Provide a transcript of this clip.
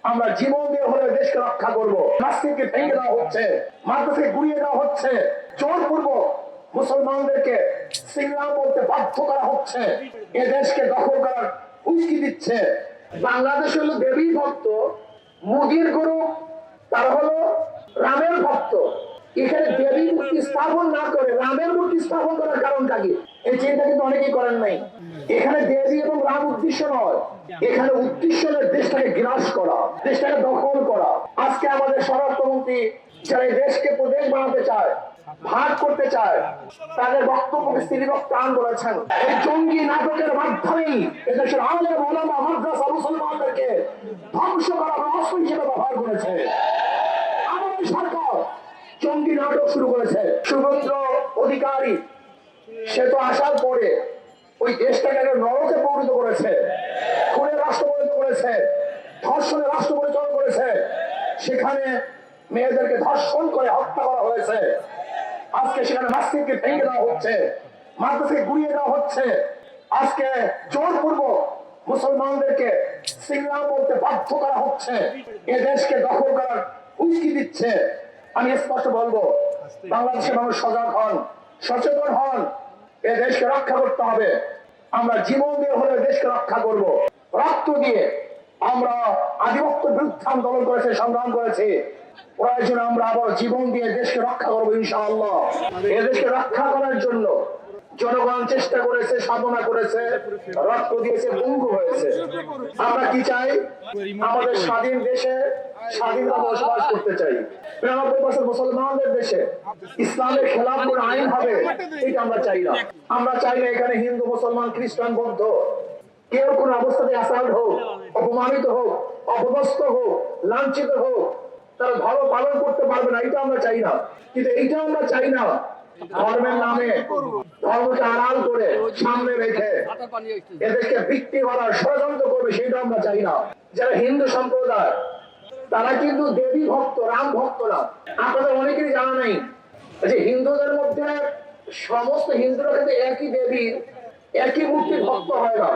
আমরা জীবন দিয়ে হলে দেশকে রক্ষা করবো। মসজিদকে ভেঙে দেওয়া হচ্ছে, মাদ্রাসাকে গুড়িয়ে দেওয়া হচ্ছে, জোরপূর্বক মুসলমানদেরকে ইসলাম বলতে বাধ্য করা হচ্ছে, এ দেশকে দখল করার হুমকি দিচ্ছে। বাংলাদেশ হলো দেবী ভক্ত, মুদির গরু তারা হলো রামের ভক্ত। এখানে দেবী মূর্তি স্থাপন না করে রামের মূর্তি স্থাপন করার কারণটা কি? এই চিন্তা কিন্তু অনেকেই করেন নাই। এখানে দেবী এবং রাম উদ্দেশ্য নয়, এখানে উদ্দেশ্য হলো দেশটাকে গ্রাস করা, দেশটাকে দখল করা। আজকে আমাদের স্বরাষ্ট্রমন্ত্রী যারা এই দেশকে প্রদেশ বানাতে চায়, ভাগ করতে চায়, তাদের বক্তব্যকে স্ত্রীরক প্রাণ বলেছেন। এই জঙ্গি নাটকের মাধ্যমেই এদেশের আলেম ওলামা মাদ্রাসা মুসলমানদেরকে ধ্বংস করার অস্ত্র হিসেবে ব্যবহার করেছে। আমাদের সরকার জঙ্গি নাটক শুরু করেছে। শুভেন্দু অধিকারী সে তো আসার পরে ওই দেশটাকে নরকে পরিণত করেছে, খুনের রাষ্ট্র পরিণত করেছে, ধর্ষণের রাষ্ট্র পরিচালনা করেছে। সেখানে মেয়েদেরকে ধর্ষণ করে হত্যা করা হয়েছে। আজকে সেখানে মসজিদকে ভেঙে দেওয়া হচ্ছে, মাদ্রাসাকে গুড়িয়ে দেওয়া হচ্ছে। আজকে জোরপূর্বক মুসলমানদেরকে ইসলাম বলতে বাধ্য করা হচ্ছে, এ দেশকে দখল করার হুমকি দিচ্ছে। আমি স্পষ্ট বলবো, বাংলাদেশের মানুষ সজাগ হন, সচেতন হন, এ দেশকে রক্ষা করতে হবে। আমরা জীবন দিয়ে হলে দেশকে রক্ষা করব, রক্ত দিয়ে। আমরা আধিপত্যের বিরুদ্ধে আন্দোলন করেছি, সংগ্রাম করেছি, প্রয়োজনে আমরা আবার জীবন দিয়ে দেশকে রক্ষা করবো ইনশাআল্লাহ। এ দেশকে রক্ষা করার জন্য জনগণ চেষ্টা করেছে, সাধনা করেছে, রক্ত দিয়েছে, পঙ্গু হয়েছে। আমরা কি চাই? আমাদের স্বাধীন দেশে স্বাধীনতা বসবাস করতে চাই। ৯৫% মুসলমানদের দেশে ইসলামের খেলাফ কোন আইন হবে এটা আমরা চাই না। আমরা চাই না এখানে হিন্দু, মুসলমান, খ্রিস্টান, বৌদ্ধ কেউ কোন অবস্থাতে আসাল্ট হোক, অপমানিত হোক, অপদস্থ হোক, লাঞ্ছিত হোক, তারা ধর্ম পালন করতে পারবে না, এটা আমরা চাই না। কিন্তু এইটা আমরা চাই না ধর্মের নামে ধর্মকে আড়াল করে সামনে রেখে এদেরকে বিক্রি করার ষড়যন্ত্র করবে, সেটা আমরা চাই না। যারা হিন্দু সম্প্রদায় তারা কিন্তু দেবী ভক্ত, রাম ভক্ত না। আপনাদের অনেকেরই জানা নেই যে হিন্দুদের মধ্যে সমস্ত হিন্দুরা কিন্তু একই দেবীর, একই মূর্তির ভক্ত হয় না।